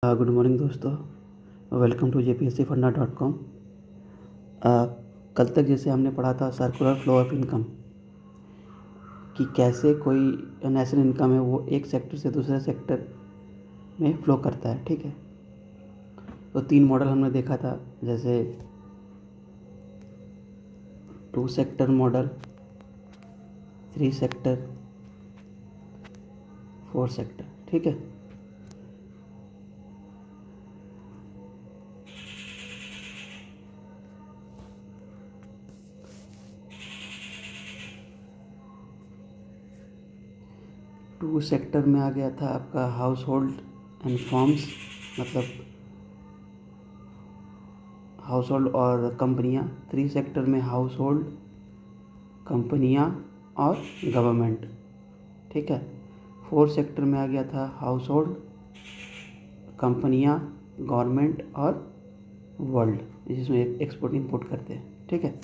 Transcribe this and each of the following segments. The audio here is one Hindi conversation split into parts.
गुड मॉर्निंग दोस्तों। Welcome to jpscfunda.com। कल तक जैसे हमने पढ़ा था सर्कुलर फ्लो ऑफ इनकम, कि कैसे कोई नेशनल इनकम है वो एक सेक्टर से दूसरे सेक्टर में फ़्लो करता है। ठीक है, तो 3 मॉडल हमने देखा था, जैसे 2 सेक्टर मॉडल, 3 सेक्टर, 4 सेक्टर। ठीक है, टू सेक्टर में आ गया था आपका हाउस होल्ड एंड फर्म्स, मतलब हाउस होल्ड और कंपनियां। 3 सेक्टर में हाउस होल्ड, कंपनियां और गवर्नमेंट। ठीक है, 4 सेक्टर में आ गया था हाउस होल्ड, कंपनियां, गवर्नमेंट और वर्ल्ड, जिसमें एक्सपोर्ट इंपोर्ट करते हैं। ठीक है,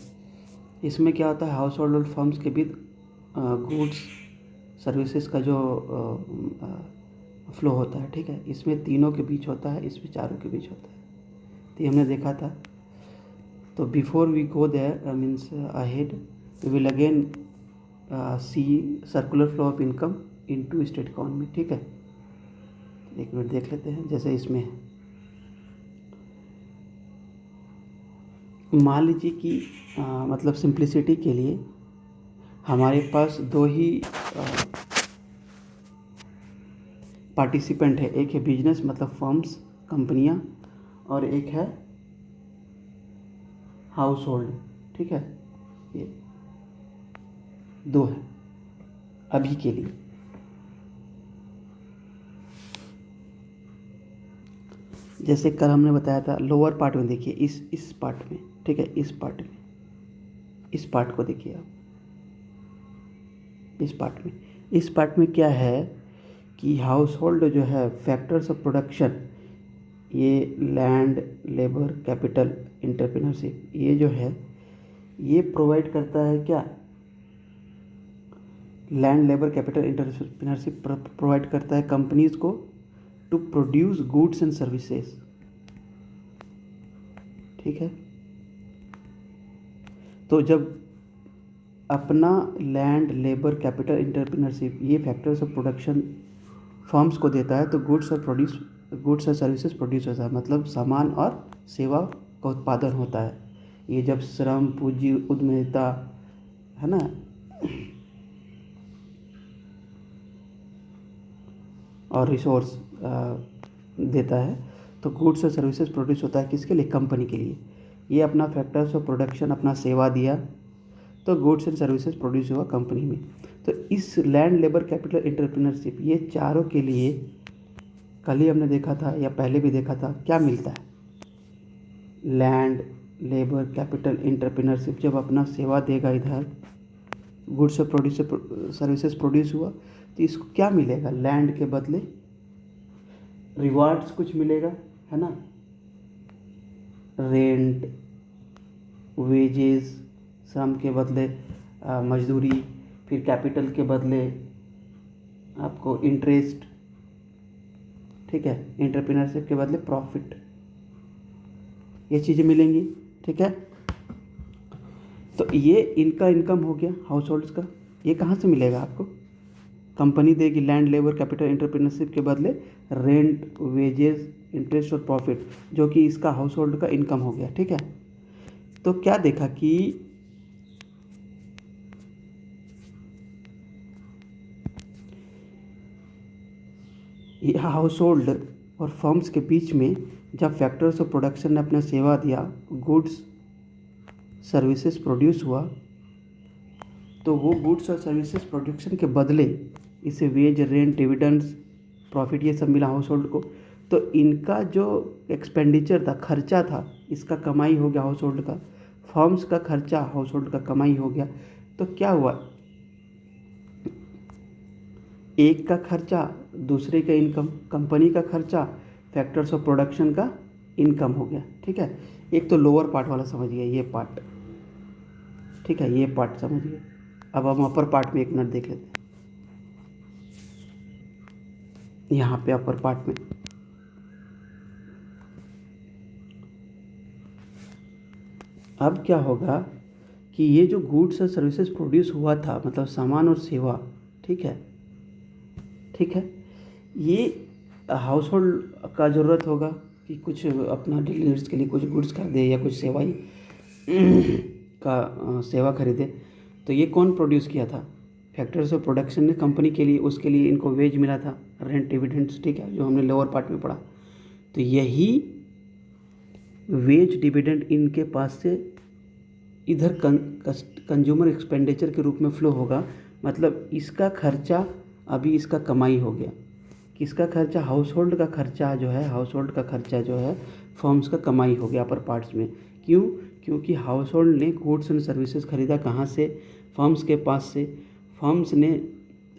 इसमें क्या होता है, हाउस होल्ड और फर्म्स के बीच गुड्स सर्विसेज का जो फ्लो होता है। ठीक है, इसमें तीनों के बीच होता है, इसमें चारों के बीच होता है। तो ये हमने देखा था। तो before we go there means ahead, we will again see circular flow of income into state economy. ठीक है, एक मिनट देख लेते हैं। जैसे इसमें मान लीजिए कि मतलब सिंप्लिसिटी के लिए हमारे पास 2 ही पार्टिसिपेंट है। एक है बिजनेस मतलब फर्म्स, कंपनियां, और एक है हाउस होल्ड। ठीक है, ये 2 है अभी के लिए। जैसे कल हमने बताया था, लोअर पार्ट में देखिए, इस पार्ट में। ठीक है, इस पार्ट में, इस पार्ट को देखिए आप, इस पार्ट में क्या है कि हाउस होल्ड जो है, फैक्टर्स ऑफ प्रोडक्शन, ये लैंड, लेबर, कैपिटल, एंटरप्रेन्योरशिप, ये जो है ये प्रोवाइड करता है क्या, land, labour, capital, entrepreneurship provide करता है कंपनीज को to produce goods and services. ठीक है, तो जब अपना लैंड, लेबर, कैपिटल, एंटरप्रेन्योरशिप, ये फैक्टर्स ऑफ प्रोडक्शन फर्म्स को देता है, तो गुड्स और सर्विसेज प्रोड्यूस होता है, मतलब सामान और सेवा का उत्पादन होता है। ये जब श्रम, पूंजी, उद्यमिता, है ना, और रिसोर्स देता है, तो गुड्स और सर्विसेज प्रोड्यूस होता है किसके लिए, कंपनी के लिए। ये अपना फैक्टर्स ऑफ प्रोडक्शन, अपना सेवा दिया, तो गुड्स एंड सर्विसेज प्रोड्यूस हुआ कंपनी में। तो इस लैंड, लेबर, कैपिटल, एंटरप्रेन्योरशिप, ये चारों के लिए कल ही हमने देखा था या पहले भी देखा था, क्या मिलता है, लैंड, लेबर, कैपिटल, एंटरप्रेन्योरशिप जब अपना सेवा देगा, इधर गुड्स और सर्विसेज प्रोड्यूस हुआ, तो इसको क्या मिलेगा, लैंड के बदले रिवार्ड्स कुछ मिलेगा, है ना, रेंट, वेजेस, श्रम के बदले मजदूरी, फिर कैपिटल के बदले आपको इंटरेस्ट। ठीक है, एंटरप्रेन्योरशिप के बदले प्रॉफिट, ये चीज़ें मिलेंगी। ठीक है, तो ये इनका इनकम हो गया हाउस होल्ड्स का। ये कहाँ से मिलेगा आपको, कंपनी देगी लैंड, लेबर, कैपिटल, एंटरप्रेन्योरशिप के बदले रेंट, वेजेस, इंटरेस्ट और प्रॉफिट, जो कि इसका हाउस होल्ड का इनकम हो गया। ठीक है, तो क्या देखा कि ये हाउस होल्ड और फर्म्स के बीच में जब फैक्टर्स ऑफ प्रोडक्शन ने अपना सेवा दिया, गुड्स सर्विसेज प्रोड्यूस हुआ, तो वो गुड्स और सर्विसेज प्रोडक्शन के बदले इसे वेज, रेंट, डिविडेंड्स, प्रॉफिट, ये सब मिला हाउस होल्ड को। तो इनका जो एक्सपेंडिचर था, खर्चा था, इसका कमाई हो गया हाउस होल्ड का, फर्म्स का खर्चा हाउस होल्ड का कमाई हो गया। तो क्या हुआ, एक का खर्चा दूसरे का इनकम, कंपनी का खर्चा फैक्टर्स ऑफ प्रोडक्शन का इनकम हो गया। ठीक है, एक तो लोअर पार्ट वाला समझ गया, ये पार्ट। ठीक है, ये पार्ट समझ गए। अब हम अपर पार्ट में एक मिनट देख लेते हैं। यहाँ पे अपर पार्ट में अब क्या होगा कि ये जो गुड्स और सर्विसेज प्रोड्यूस हुआ था, मतलब सामान और सेवा, ठीक है, ठीक है, ये हाउस होल्ड का ज़रूरत होगा कि कुछ अपना डेली नीड्स के लिए कुछ गुड्स खरीदे या कुछ सेवाई का सेवा खरीदे। तो ये कौन प्रोड्यूस किया था? फैक्टर्स ऑफ प्रोडक्शन ने कंपनी के लिए, उसके लिए इनको वेज मिला था, रेंट, डिविडेंड्स, ठीक है, जो हमने लोअर पार्ट में पढ़ा। तो यही वेज डिविडेंड इनके पास से इधर कंज्यूमर एक्सपेंडिचर के रूप में फ्लो होगा। मतलब इसका खर्चा अभी इसका कमाई हो गया। किसका खर्चा? हाउस होल्ड का खर्चा जो है, हाउस होल्ड का खर्चा जो है फर्म्स का कमाई हो गया अपर पार्ट्स में। क्यों? क्योंकि हाउस होल्ड ने गुड्स एंड सर्विसेज खरीदा कहाँ से? फर्म्स के पास से। फर्म्स ने,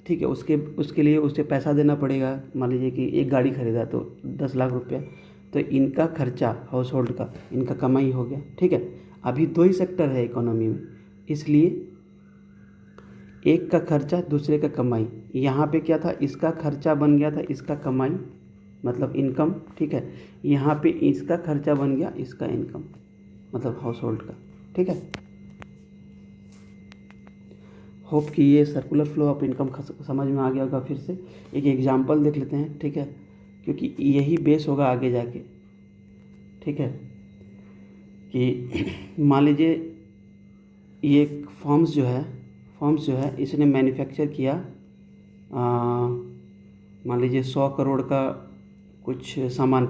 ठीक है, उसके लिए उसे पैसा देना पड़ेगा। मान लीजिए कि एक गाड़ी खरीदा तो 10 लाख रुपया, तो इनका खर्चा हाउस होल्ड का, इनका कमाई हो गया, ठीक है। अभी दो ही सेक्टर है इकोनॉमी में, इसलिए एक का खर्चा, दूसरे का कमाई। यहाँ पे क्या था? इसका खर्चा बन गया था इसका कमाई, मतलब इनकम, ठीक है। यहाँ पे इसका खर्चा बन गया इसका इनकम, मतलब हाउस होल्ड का, ठीक है। होप कि ये सर्कुलर फ्लो ऑफ इनकम समझ में आ गया होगा। फिर से एक एग्जांपल देख लेते हैं, ठीक है, क्योंकि यही बेस होगा आगे जाके, ठीक है। कि मान लीजिए ये फॉर्म्स जो है इसने मैन्युफैक्चर किया, मान लीजिए 100 करोड़ का कुछ सामान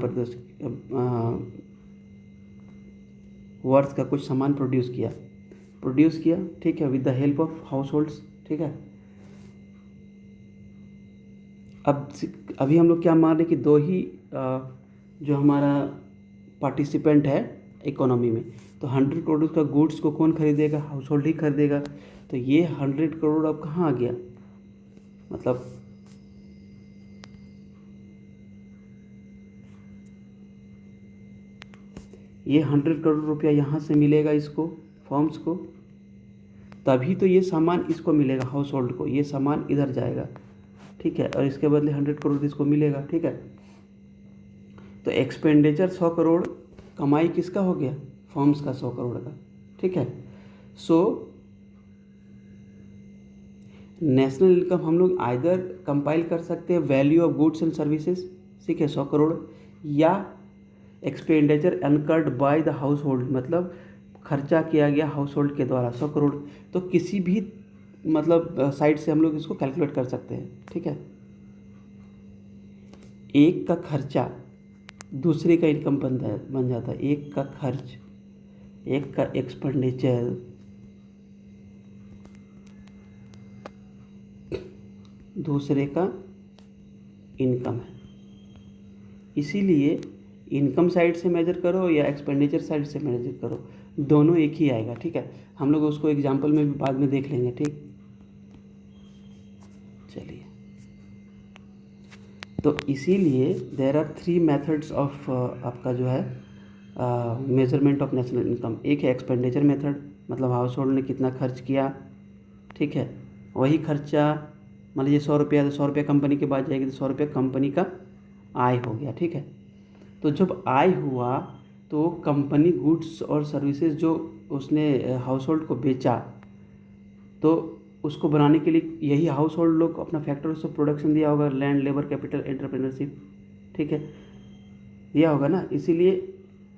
वर्थ का कुछ सामान प्रोड्यूस किया, ठीक है, with the help of house holds, ठीक है। अभी हम लोग क्या मान रहे हैं कि दो ही जो हमारा पार्टिसिपेंट है इकोनॉमी में, तो 100 करोड़ का गुड्स को कौन खरीदेगा? हाउस होल्ड ही खरीदेगा। तो ये 100 करोड़ अब कहाँ आ गया? मतलब ये 100 करोड़ रुपया यहाँ से मिलेगा इसको, फर्म्स को, तभी तो ये सामान इसको मिलेगा, हाउस होल्ड को। ये सामान इधर जाएगा, ठीक है, और इसके बदले 100 करोड़ इसको मिलेगा, ठीक है। तो एक्सपेंडिचर 100 करोड़, कमाई किसका हो गया? फर्म्स का 100 करोड़ का, ठीक है। सो नेशनल इनकम हम लोग आइदर कंपाइल कर सकते हैं value of goods and services, ठीक है, 100 करोड़, या expenditure incurred by the house hold, मतलब खर्चा किया गया हाउस होल्ड के द्वारा 100 करोड़। तो किसी भी मतलब साइड से हम लोग इसको कैलकुलेट कर सकते हैं, ठीक है। एक का खर्चा दूसरे का इनकम बन जाता है, एक का खर्च, एक का एक्सपेंडिचर दूसरे का इनकम है। इसीलिए इनकम साइड से मेजर करो या एक्सपेंडिचर साइड से मेजर करो, दोनों एक ही आएगा, ठीक है। हम लोग उसको एग्जांपल में भी बाद में देख लेंगे, ठीक। चलिए, तो इसीलिए देयर आर 3 मेथड्स ऑफ आपका जो है मेजरमेंट ऑफ नेशनल इनकम। एक है एक्सपेंडिचर मेथड, मतलब हाउस होल्ड ने कितना खर्च किया, ठीक है, वही खर्चा मान लीजिए 100 रुपया, तो 100 रुपया कंपनी के पास जाएगी, तो 100 रुपया कंपनी का आय हो गया, ठीक है। तो जब आय हुआ तो कंपनी गुड्स और सर्विसेज जो उसने हाउस होल्ड को बेचा, तो उसको बनाने के लिए यही हाउस होल्ड लोग अपना फैक्टर्स ऑफ प्रोडक्शन दिया होगा, लैंड, लेबर, कैपिटल, एंटरप्रेन्योरशिप, ठीक है, दिया होगा ना। इसीलिए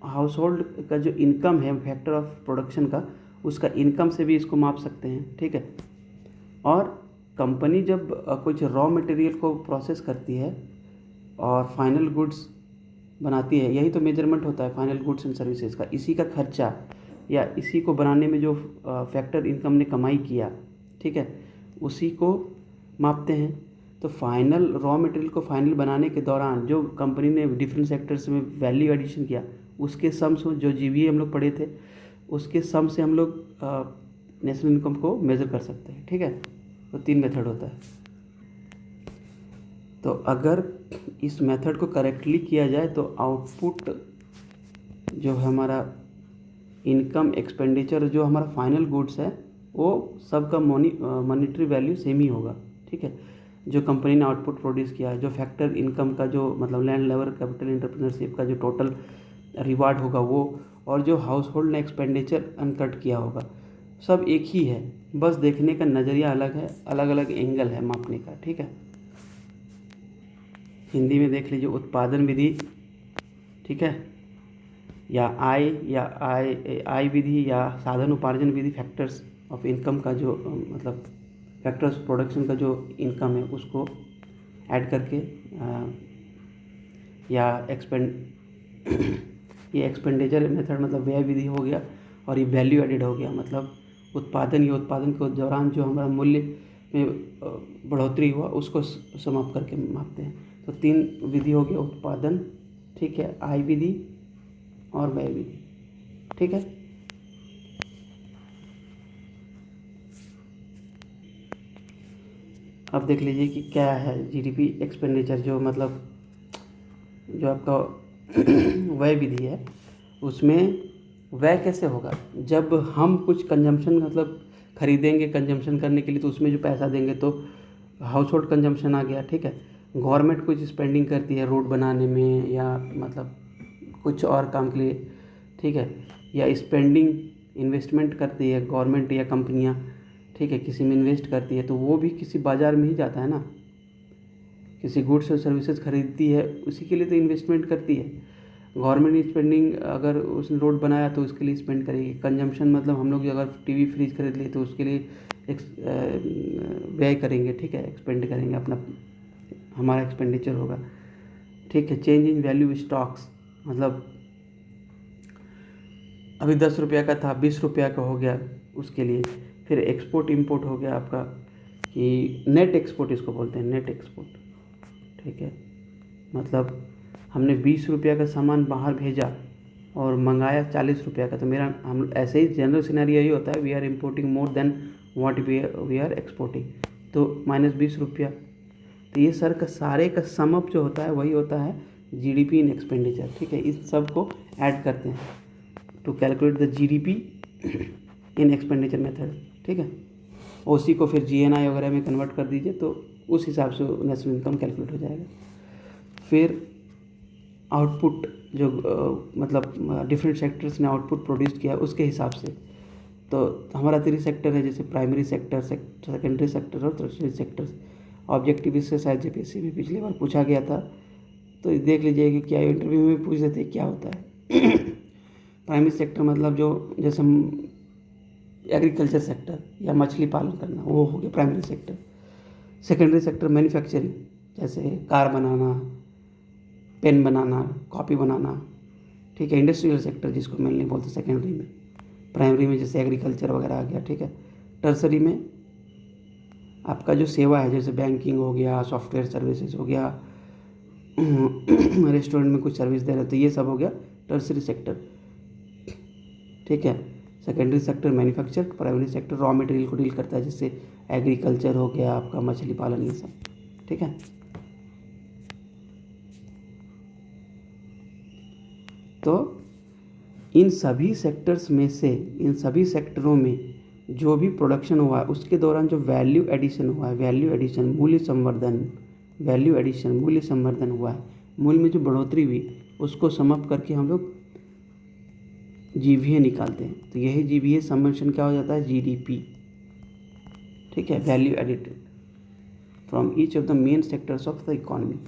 हाउस होल्ड का जो इनकम है फैक्टर ऑफ प्रोडक्शन का, उसका इनकम से भी इसको माप सकते हैं, ठीक है। और कंपनी जब कुछ रॉ मटेरियल को प्रोसेस करती है और फाइनल गुड्स बनाती है, यही तो मेजरमेंट होता है फाइनल गुड्स एंड सर्विसेज का। इसी का खर्चा या इसी को बनाने में जो फैक्टर इनकम ने कमाई किया, ठीक है, उसी को मापते हैं। तो फाइनल रॉ मटेरियल को फाइनल बनाने के दौरान जो कंपनी ने डिफरेंट सेक्टर्स में वैल्यू एडिशन किया, उसके सम से, जो जीवीए हम लोग पढ़े थे, उसके सम से हम लोग नेशनल इनकम को मेज़र कर सकते हैं, ठीक है। तो 3 मेथड होता है। तो अगर इस मेथड को करेक्टली किया जाए तो आउटपुट जो है हमारा इनकम, एक्सपेंडिचर, जो हमारा फाइनल गुड्स है, वो सबका मॉनिटरी वैल्यू सेम ही होगा, ठीक है। जो कंपनी ने आउटपुट प्रोड्यूस किया, जो फैक्टर इनकम का, जो मतलब लैंड, लेबर, कैपिटल, एंटरप्रेन्योरशिप का जो टोटल रिवार्ड होगा वो, और जो हाउस होल्ड ने एक्सपेंडिचर अनकट किया होगा, सब एक ही है, बस देखने का नज़रिया अलग है, अलग अलग एंगल है मापने का। ठीक है, हिंदी में देख लीजिए उत्पादन विधि, ठीक है, या आय विधि या साधन उपार्जन विधि, फैक्टर्स ऑफ इनकम का जो मतलब फैक्टर्स प्रोडक्शन का जो इनकम है उसको ऐड करके या ये एक्सपेंडिचर मेथड मतलब व्यय विधि हो गया, और ये वैल्यू एडेड हो गया, मतलब उत्पादन के दौरान जो हमारा मूल्य में बढ़ोतरी हुआ उसको समाप्त करके मापते हैं। तो 3 विधि हो गया, उत्पादन, ठीक है, आय विधि और व्यय विधि। ठीक है, अब देख लीजिए कि क्या है जीडीपी एक्सपेंडिचर, जो मतलब जो आपका व्यय विधि है उसमें व्यय कैसे होगा, जब हम कुछ कंजम्पशन मतलब खरीदेंगे कंजम्पशन करने के लिए, तो उसमें जो पैसा देंगे तो हाउस होल्ड कंजम्पशन आ गया। ठीक है, गवर्नमेंट कुछ स्पेंडिंग करती है रोड बनाने में या मतलब कुछ और काम के लिए, ठीक है, या स्पेंडिंग इन्वेस्टमेंट करती है गवर्नमेंट या कंपनियां, ठीक है, किसी में इन्वेस्ट करती है, तो वो भी किसी बाज़ार में ही जाता है ना, किसी गुड्स और सर्विसेज खरीदती है उसी के लिए तो इन्वेस्टमेंट करती है। गवर्नमेंट स्पेंडिंग अगर उसने रोड बनाया तो उसके लिए स्पेंड करेगी। कंजम्पशन मतलब हम लोग अगर टीवी फ्रिज खरीद लिए तो उसके लिए व्यय करेंगे, ठीक है, एक्सपेंड करेंगे, अपना हमारा एक्सपेंडिचर होगा। ठीक है, चेंज इन वैल्यू स्टॉक्स, मतलब अभी 10 रुपया का था 20 रुपया का हो गया उसके लिए। फिर एक्सपोर्ट इंपोर्ट हो गया आपका, कि नेट एक्सपोर्ट इसको बोलते हैं, नेट एक्सपोर्ट। ठीक है, मतलब हमने 20 रुपया का सामान बाहर भेजा और मंगाया 40 रुपया का, तो मेरा हम ऐसे ही जनरल सिनेरियो यही होता है, we are importing more than what we are exporting, तो -20 रुपया। तो ये सर का सारे का सम अप जो होता है वही होता है जीडीपी इन एक्सपेंडिचर। ठीक है, इस सब को ऐड करते हैं to calculate the GDP in expenditure method. ठीक है, उसी को फिर जीएनआई वगैरह में कन्वर्ट कर दीजिए तो उस हिसाब से नेशनल इनकम कैलकुलेट हो जाएगा। फिर आउटपुट जो मतलब डिफरेंट सेक्टर्स ने आउटपुट प्रोड्यूस किया उसके हिसाब से, तो हमारा 3 सेक्टर है, जैसे प्राइमरी सेक्टर, सेकेंडरी सेक्टर और टर्शियरी सेक्टर। ऑब्जेक्टिव इससे शायद जेपीएससी में पिछली बार पूछा गया था, तो देख लीजिए कि क्या इंटरव्यू में पूछ देते क्या होता है। प्राइमरी सेक्टर मतलब जो जैसे हम एग्रीकल्चर सेक्टर या मछली पालन करना, वो हो गया primary sector. Secondary sector manufacturing, जैसे कार बनाना, पेन बनाना, कॉपी बनाना। ठीक है, इंडस्ट्रियल सेक्टर जिसको मेनली बोलते हैं सेकेंडरी में। प्राइमरी में जैसे एग्रीकल्चर वगैरह आ गया। ठीक है, टर्सरी में आपका जो सेवा है, जैसे बैंकिंग हो गया, सॉफ्टवेयर सर्विसेज हो गया, रेस्टोरेंट में कुछ सर्विस दे रहे, तो ये सब हो गया टर्सरी सेक्टर। ठीक है, secondary sector manufacture, primary sector raw material को डील करता है, जैसे एग्रीकल्चर हो गया आपका, मछली पालन, ये सब। ठीक है, तो इन सभी सेक्टर्स में से, इन सभी सेक्टरों में जो भी प्रोडक्शन हुआ है उसके दौरान जो वैल्यू एडिशन हुआ है, वैल्यू एडिशन मूल्य संवर्धन, वैल्यू एडिशन मूल्य संवर्धन हुआ है, मूल्य में जो बढ़ोतरी हुई उसको समअप करके हम लोग जीवीए निकालते हैं। तो यही जीवीए समेशन क्या हो जाता है, जीडीपी। ठीक है, value edited from each of the main sectors of the economy.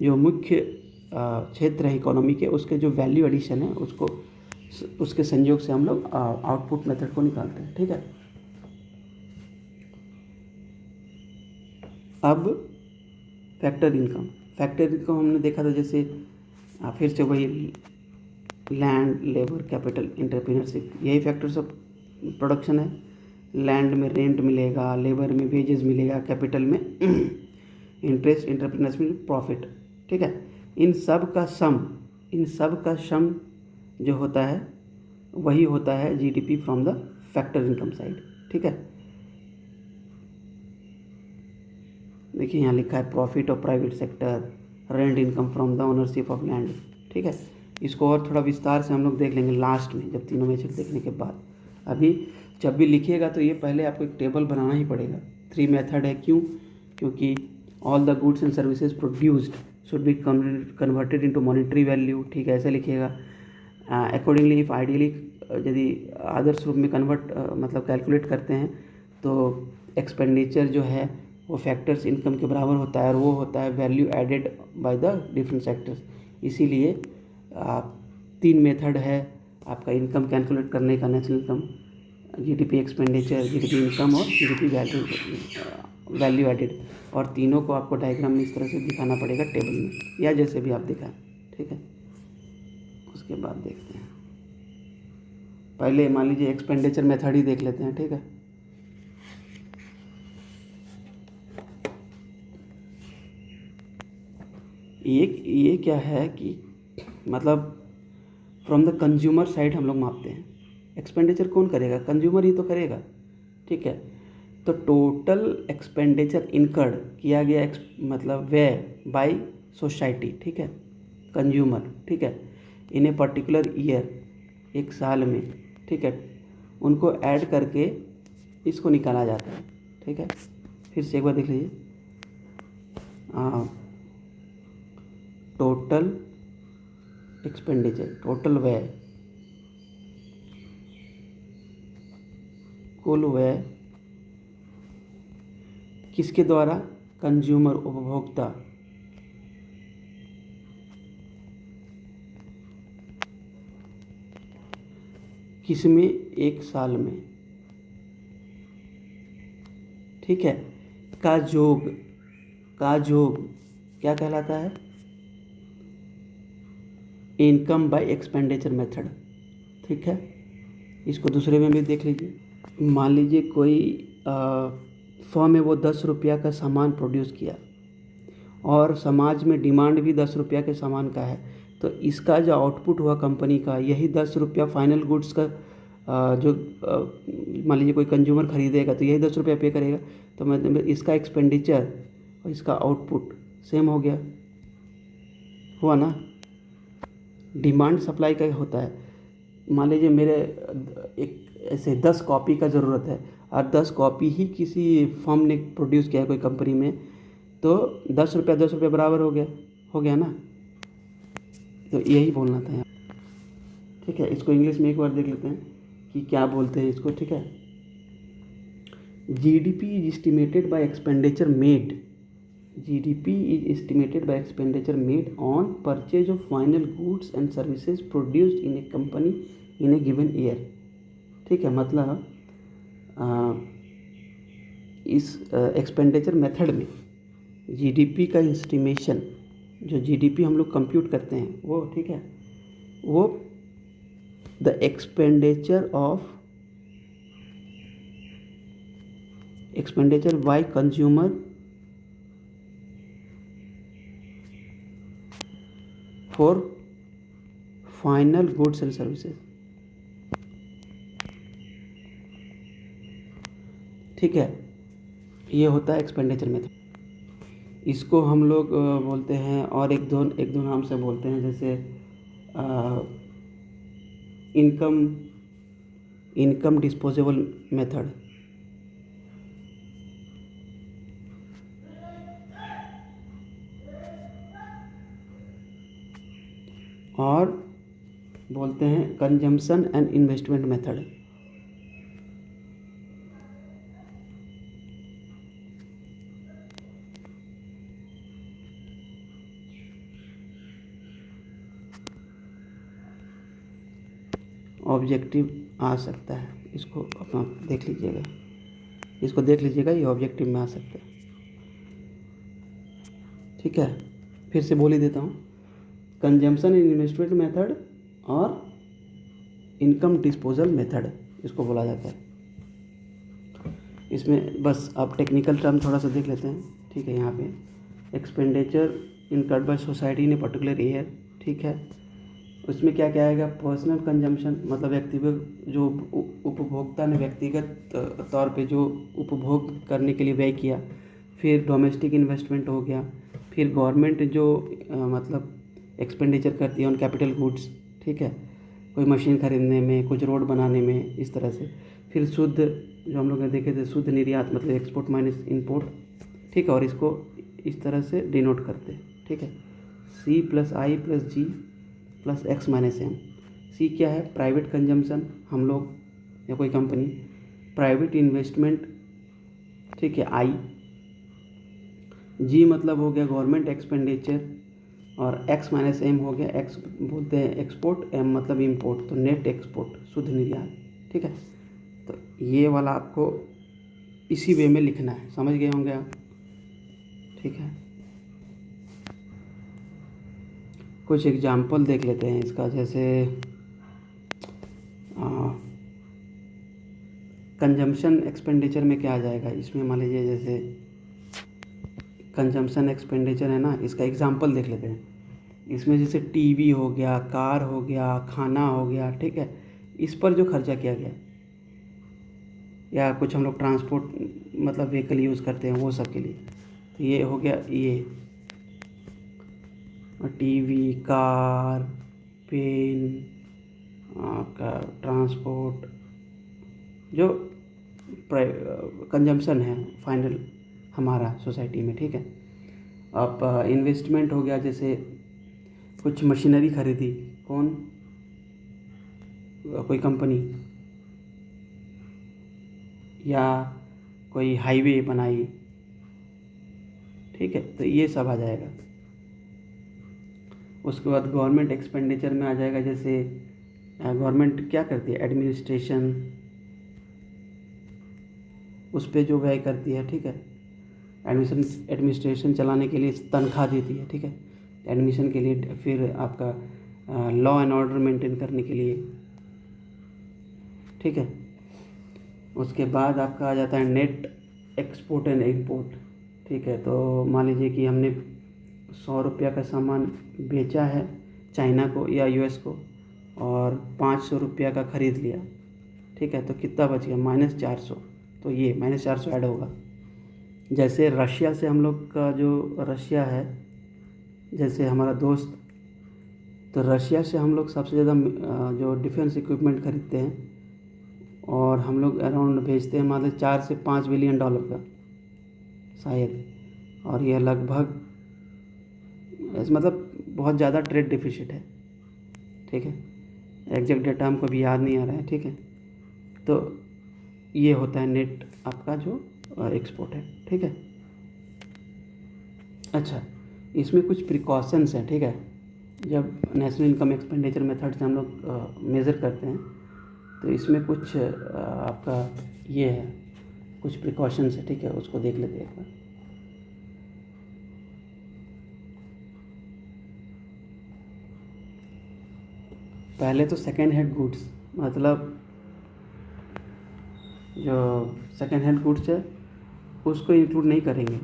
जो मुख्य क्षेत्र है इकोनॉमी के, उसके जो वैल्यू एडिशन है उसको, उसके संयोग से हम लोग आउटपुट मेथड को निकालते हैं। ठीक है, अब फैक्टर इनकम हमने देखा था, जैसे फिर से वही लैंड, लेबर, कैपिटल, एंटरप्रेन्योरशिप, यही फैक्टर्स ऑफ प्रोडक्शन है। लैंड में रेंट मिलेगा, लेबर में वेजेस मिलेगा, कैपिटल में इंटरेस्ट, एंटरप्रेन्योरशिप में प्रॉफिट। ठीक है, इन सब का सम जो होता है वही होता है GDP from the factor income side. ठीक है, देखिए यहाँ लिखा है profit of private sector, rent income from the ownership of land. ठीक है, इसको और थोड़ा विस्तार से हम लोग देख लेंगे लास्ट में, जब तीनों मेथड देखने के बाद। अभी जब भी लिखिएगा तो ये पहले आपको एक टेबल बनाना ही पड़ेगा। 3 मेथड है, क्योंकि all the goods and services produced should be converted into monetary value, ठीक है, ऐसे लिखिएगा। अकॉर्डिंगली इफ आइडियली यदि आदर्श रूप में कन्वर्ट मतलब कैलकुलेट करते हैं तो एक्सपेंडिचर जो है वो फैक्टर्स इनकम के बराबर होता है और वो होता है value added by the different sectors. इसीलिए 3 मेथड है आपका इनकम कैलकुलेट करने का, national income, GDP expenditure, GDP income और जीडीपी वैल्यू एडेड, और तीनों को आपको डायग्राम में इस तरह से दिखाना पड़ेगा टेबल में, या जैसे भी आप दिखाएं, ठीक है। उसके बाद देखते हैं, पहले मान लीजिए एक्सपेंडिचर मेथड ही देख लेते हैं, ठीक है। ये क्या है कि मतलब फ्रॉम द कंज्यूमर साइड हम लोग मापते हैं। एक्सपेंडिचर कौन करेगा? कंज्यूमर ही तो करेगा, ठीक है। तो टोटल एक्सपेंडिचर इनकर्ड किया गया मतलब व्यय बाय सोसाइटी, ठीक है, कंज्यूमर, ठीक है, इन ए पर्टिकुलर ईयर, एक साल में, ठीक है, उनको ऐड करके इसको निकाला जाता है, ठीक है। फिर से एक बार देख लीजिए, टोटल एक्सपेंडिचर, टोटल व्यय, कुल व्यय किसके द्वारा? कंज्यूमर, उपभोक्ता, किसमें? एक साल में, ठीक है। का योग क्या कहलाता है? इनकम बाय एक्सपेंडिचर मेथड, ठीक है। इसको दूसरे में भी देख लीजिए। मान लीजिए कोई फर्म है, वो 10 रुपया का सामान प्रोड्यूस किया और समाज में डिमांड भी 10 रुपया के सामान का है, तो इसका जो आउटपुट हुआ कंपनी का, यही 10 रुपया फाइनल गुड्स का जो मान लीजिए कोई कंज्यूमर खरीदेगा तो यही 10 रुपया पे करेगा। तो मतलब इसका एक्सपेंडिचर और इसका आउटपुट सेम हो गया, हुआ ना। डिमांड सप्लाई का होता है। मान लीजिए मेरे एक ऐसे 10 कॉपी का ज़रूरत है और 10 कॉपी ही किसी फर्म ने प्रोड्यूस किया है कोई कंपनी में, तो 10 रुपया बराबर हो गया ना। तो यही बोलना था यहाँ, ठीक है। इसको इंग्लिश में एक बार देख लेते हैं कि क्या बोलते हैं इसको, ठीक है। GDP is estimated by expenditure made, GDP is estimated by expenditure made on purchase of final goods and services produced in a company in a given year, ठीक है। मतलब इस एक्सपेंडिचर मेथड में GDP का एस्टिमेशन, जो GDP हम लोग कंप्यूट करते हैं वो, ठीक है, वो the expenditure by consumer for final goods and services, ठीक है। ये होता है एक्सपेंडिचर मेथड। इसको हम लोग बोलते हैं, और एक दो नाम से बोलते हैं, जैसे इनकम डिस्पोजेबल मेथड, और बोलते हैं consumption and investment method. Objective आ सकता है, इसको अपना देख लीजिएगा, ये ऑब्जेक्टिव में आ सकता है, ठीक है। फिर से बोल ही देता हूँ, कंजम्पशन एंड इन्वेस्टमेंट मेथड और इनकम डिस्पोजल मेथड इसको बोला जाता है। इसमें बस आप टेक्निकल टर्म थोड़ा सा देख लेते हैं, ठीक है। यहाँ पे expenditure incurred by society in a particular year, ठीक है। उसमें क्या क्या आएगा? पर्सनल कंजम्पशन, मतलब व्यक्तिगत, जो उपभोक्ता ने व्यक्तिगत तौर पे जो उपभोग करने के लिए व्यय किया। फिर डोमेस्टिक इन्वेस्टमेंट हो गया। फिर गवर्नमेंट जो मतलब एक्सपेंडिचर करती है ऑन कैपिटल गुड्स, ठीक है, कोई मशीन खरीदने में, कुछ रोड बनाने में, इस तरह से। फिर शुद्ध, जो हम लोग ने देखे थे, शुद्ध निर्यात, मतलब एक्सपोर्ट माइनस इम्पोर्ट, ठीक है, और इसको इस तरह से डिनोट करते हैं, ठीक है। सी प्लस आई प्लस जी प्लस एक्स माइनस एम। सी क्या है? प्राइवेट कंजम्पशन, हम लोग या कोई कंपनी। प्राइवेट इन्वेस्टमेंट, ठीक है, आई। जी मतलब हो गया गवर्नमेंट एक्सपेंडिचर, और एक्स माइनस एम हो गया, एक्स बोलते हैं एक्सपोर्ट, एम मतलब इम्पोर्ट, तो नेट एक्सपोर्ट, शुद्ध निर्यात। ठीक है, तो ये वाला आपको इसी वे में लिखना है, समझ गए होंगे आप? ठीक है, कुछ एग्जाम्पल देख लेते हैं इसका। जैसे कंजम्पशन एक्सपेंडिचर में क्या आ जाएगा इसमें, मान लीजिए जैसे कंजम्पशन एक्सपेंडिचर है ना, इसका एग्जाम्पल देख लेते हैं। इसमें जैसे टीवी हो गया, कार हो गया, खाना हो गया, ठीक है, इस पर जो खर्चा किया गया, या कुछ हम लोग ट्रांसपोर्ट मतलब व्हीकल यूज़ करते हैं वो सब के लिए, तो ये हो गया ये। टीवी, कार, पेन, आपका ट्रांसपोर्ट, जो कंजम्पशन है फाइनल हमारा सोसाइटी में। ठीक है, अब इन्वेस्टमेंट हो गया, जैसे कुछ मशीनरी खरीदी, कौन? कोई कंपनी, या कोई हाईवे बनाई, ठीक है, तो ये सब आ जाएगा। उसके बाद गवर्नमेंट एक्सपेंडिचर में आ जाएगा, जैसे गवर्नमेंट क्या करती है, एडमिनिस्ट्रेशन, उस पर जो व्यय करती है, ठीक है, एडमिनिस्ट्रेशन चलाने के लिए तनख्वाह देती है, ठीक है, एडमिशन के लिए, फिर आपका लॉ एंड ऑर्डर मेंटेन करने के लिए, ठीक है। उसके बाद आपका आ जाता है नेट एक्सपोर्ट एंड इम्पोर्ट। ठीक है, तो मान लीजिए कि हमने 100 रुपया का सामान बेचा है चाइना को या यूएस को, और 500 रुपया का ख़रीद लिया, ठीक है, तो कितना बच गया? -400। तो ये -400 ऐड होगा। जैसे रशिया से हम लोग का जो रशिया है, जैसे हमारा दोस्त, तो रशिया से हम लोग सबसे ज़्यादा जो डिफेंस इक्विपमेंट खरीदते हैं, और हम लोग अराउंड भेजते हैं मतलब 4 से 5 बिलियन डॉलर का शायद, और यह लगभग मतलब बहुत ज़्यादा ट्रेड डिफिसिट है। ठीक है, एग्जैक्ट डेटा हमको भी याद नहीं आ रहा है। ठीक है, तो ये होता है नेट आपका जो एक्सपोर्ट है। ठीक है, अच्छा, इसमें कुछ प्रिकॉशंस हैं। ठीक है, जब नेशनल इनकम एक्सपेंडिचर मेथड से हम लोग मेज़र करते हैं, तो इसमें कुछ आपका ये है, कुछ प्रिकॉशंस है। ठीक है, उसको देख लेते हैं एक बार। पहले तो सेकेंड हैंड गुड्स, मतलब जो सेकेंड हैंड गुड्स है उसको इंक्लूड नहीं करेंगे,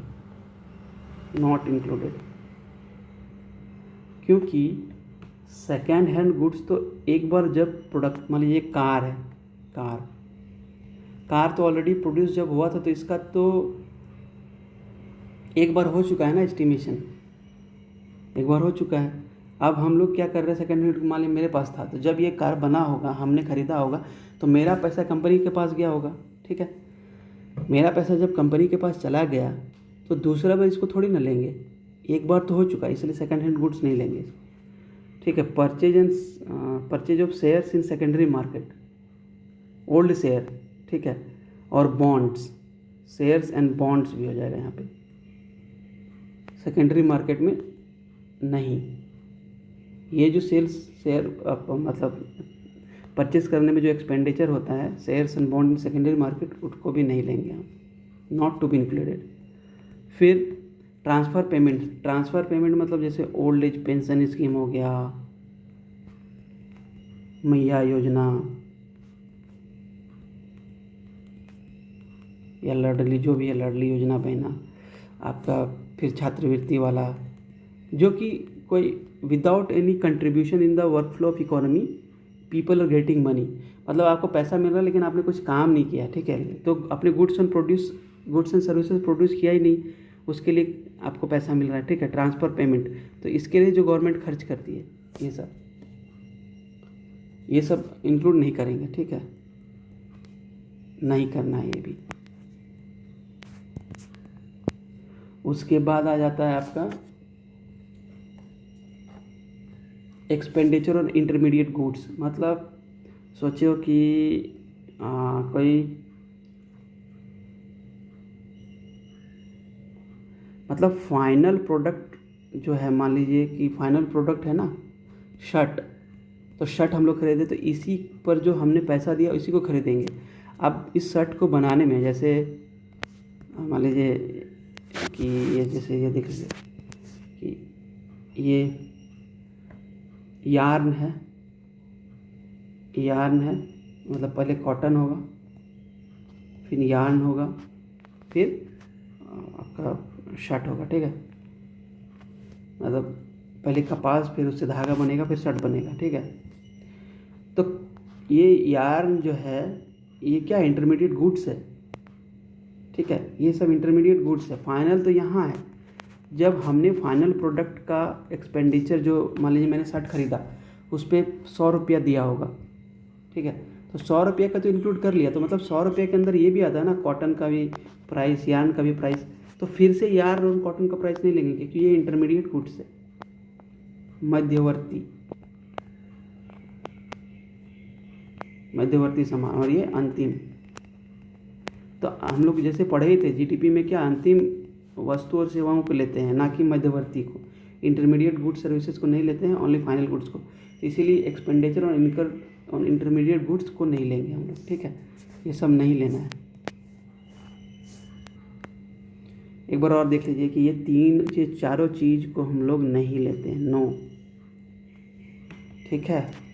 नॉट इंक्लूडेड, क्योंकि सेकेंड हैंड गुड्स तो एक बार जब प्रोडक्ट, मान लीजिए कार है, कार तो ऑलरेडी प्रोड्यूस जब हुआ था, तो इसका तो एक बार हो चुका है ना, एस्टिमेशन एक बार हो चुका है। अब हम लोग क्या कर रहे हैं, सेकेंड हैंड मान लीजिए मेरे पास था, तो जब ये कार बना होगा, हमने ख़रीदा होगा, तो मेरा पैसा कंपनी के पास गया होगा। ठीक है, मेरा पैसा जब कंपनी के पास चला गया, तो दूसरा बार इसको थोड़ी ना लेंगे, एक बार तो हो चुका है, इसलिए सेकेंड हैंड गुड्स नहीं लेंगे। ठीक है, purchase of shares in secondary market, old share, ठीक है, और बॉन्ड्स, शेयर्स एंड बॉन्ड्स भी हो जाएगा यहाँ पे, सेकेंडरी मार्केट में नहीं। ये जो शेयर मतलब परचेस करने में जो एक्सपेंडिचर होता है, shares and bond in secondary market, उसको भी नहीं लेंगे हम, नॉट टू बी इंक्लूडेड। फिर ट्रांसफ़र पेमेंट मतलब जैसे ओल्ड एज पेंशन स्कीम हो गया, मैया योजना, या लाडली, जो भी है लाडली योजना बहना आपका, फिर छात्रवृत्ति वाला, जो कि कोई without any contribution in the work flow of economy people are getting money, मतलब आपको पैसा मिल रहा है लेकिन आपने कुछ काम नहीं किया। ठीक है, तो अपने गुड्स एंड सर्विसेज प्रोड्यूस किया ही नहीं, उसके लिए आपको पैसा मिल रहा है। ठीक है, ट्रांसफ़र पेमेंट, तो इसके लिए जो गवर्नमेंट खर्च करती है, ये सब इंक्लूड नहीं करेंगे। ठीक है, नहीं करना है ये भी। उसके बाद आ जाता है आपका एक्सपेंडिचर ऑन इंटरमीडिएट गुड्स, मतलब सोचो कि कोई मतलब फाइनल प्रोडक्ट जो है, मान लीजिए कि फाइनल प्रोडक्ट है ना शर्ट, तो शर्ट हम लोग खरीदे तो इसी पर जो हमने पैसा दिया उसी को खरीदेंगे। अब इस शर्ट को बनाने में जैसे मान लीजिए कि ये जैसे ये देख लीजिए कि ये यार्न है, मतलब पहले कॉटन होगा, फिर यार्न होगा, फिर आपका शर्ट होगा, ठीक है। मतलब पहले कपास, फिर उससे धागा बनेगा, फिर शर्ट बनेगा, ठीक है। तो ये यार्न जो है ये क्या इंटरमीडिएट गुड्स है, ठीक है। ये सब इंटरमीडिएट गुड्स है। फाइनल तो यहाँ है, जब हमने फाइनल प्रोडक्ट का एक्सपेंडिचर जो मान लीजिए मैंने शर्ट खरीदा उस पर 100 रुपया दिया होगा, ठीक है। तो 100 रुपये का तो इंक्लूड कर लिया, तो मतलब 100 रुपये के अंदर ये भी आता है ना, कॉटन का भी प्राइस, यार्न का भी प्राइस। तो फिर से यार्न और कॉटन का प्राइस नहीं लेंगे क्योंकि ये इंटरमीडिएट गुड्स है, मध्यवर्ती सामान, और ये अंतिम। तो हम लोग जैसे पढ़े ही थे जीडीपी में, क्या अंतिम वस्तु और सेवाओं को लेते हैं, ना कि मध्यवर्ती को। इंटरमीडिएट गुड्स सर्विसेज को नहीं लेते हैं, ओनली फाइनल गुड्स को। इसीलिए एक्सपेंडिचर और इनकर ऑन इंटरमीडिएट गुड्स को नहीं लेंगे हम लोग, ठीक है। ये सब नहीं लेना है। एक बार और देख लीजिए कि ये चारों चीज़ को हम लोग नहीं लेते हैं, नो, ठीक है।